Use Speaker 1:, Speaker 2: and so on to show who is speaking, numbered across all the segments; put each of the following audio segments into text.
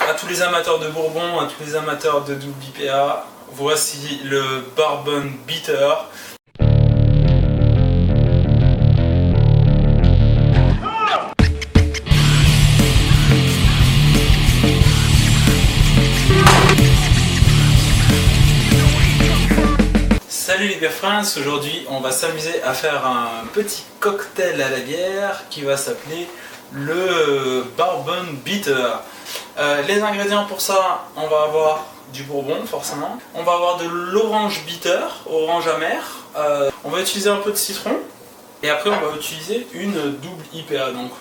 Speaker 1: à tous les amateurs de bourbon, à tous les amateurs de double IPA, voici le Bourbon Bitter. Salut les beer friends, aujourd'hui on va s'amuser à faire un petit cocktail à la bière qui va s'appeler le Bourbon Bitter. Les ingrédients pour ça, on va avoir du bourbon forcément, on va avoir de l'orange bitter, orange amer, on va utiliser un peu de citron et après on va utiliser une double IPA. Donc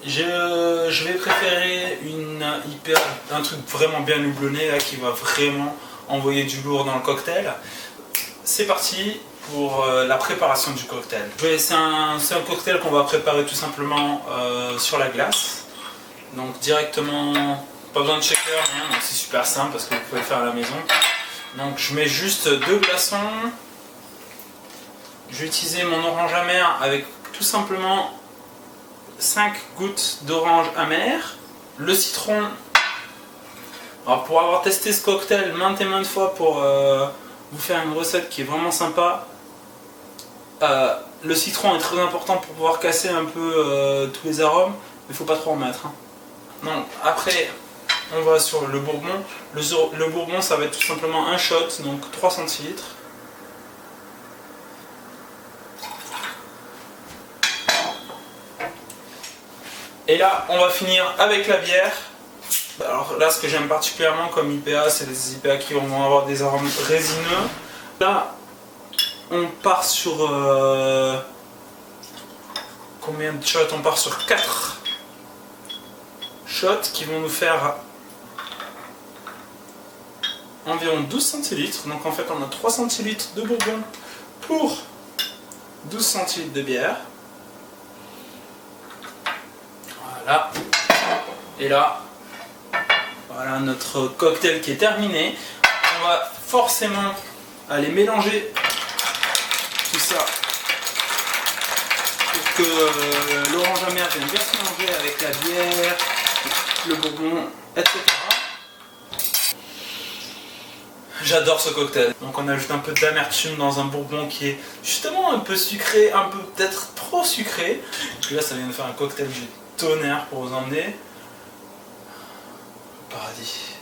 Speaker 1: je vais préférer une IPA, un truc vraiment bien houblonné là, qui va vraiment envoyer du lourd dans le cocktail. C'est parti pour la préparation du cocktail. C'est un cocktail qu'on va préparer tout simplement sur la glace. Donc directement, pas besoin de shaker, rien, donc c'est super simple parce que vous pouvez le faire à la maison. Donc je mets juste 2 glaçons. Je vais utiliser mon orange amer avec tout simplement 5 gouttes d'orange amer. Le citron. Alors pour avoir testé ce cocktail maintes et maintes fois pour vous faire une recette qui est vraiment sympa, le citron est très important pour pouvoir casser un peu tous les arômes, mais il ne faut pas trop en mettre. Donc après on va sur le bourbon. Le bourbon ça va être tout simplement un shot, donc 3 centilitres. Et là on va finir avec la bière. Alors là, ce que j'aime particulièrement comme IPA, c'est les IPA qui vont avoir des arômes résineux. Là, on part sur... combien de shots? On part sur 4 shots qui vont nous faire environ 12 centilitres. Donc en fait, on a 3 centilitres de bourbon pour 12 centilitres de bière. Voilà. Et là... voilà notre cocktail qui est terminé. On va forcément aller mélanger tout ça pour que l'orange amer vienne bien se mélanger avec la bière, le bourbon, etc. J'adore ce cocktail. Donc on ajoute un peu d'amertume dans un bourbon qui est justement un peu sucré, un peu peut-être trop sucré. Donc là ça vient de faire un cocktail du tonnerre pour vous emmener. Paradis.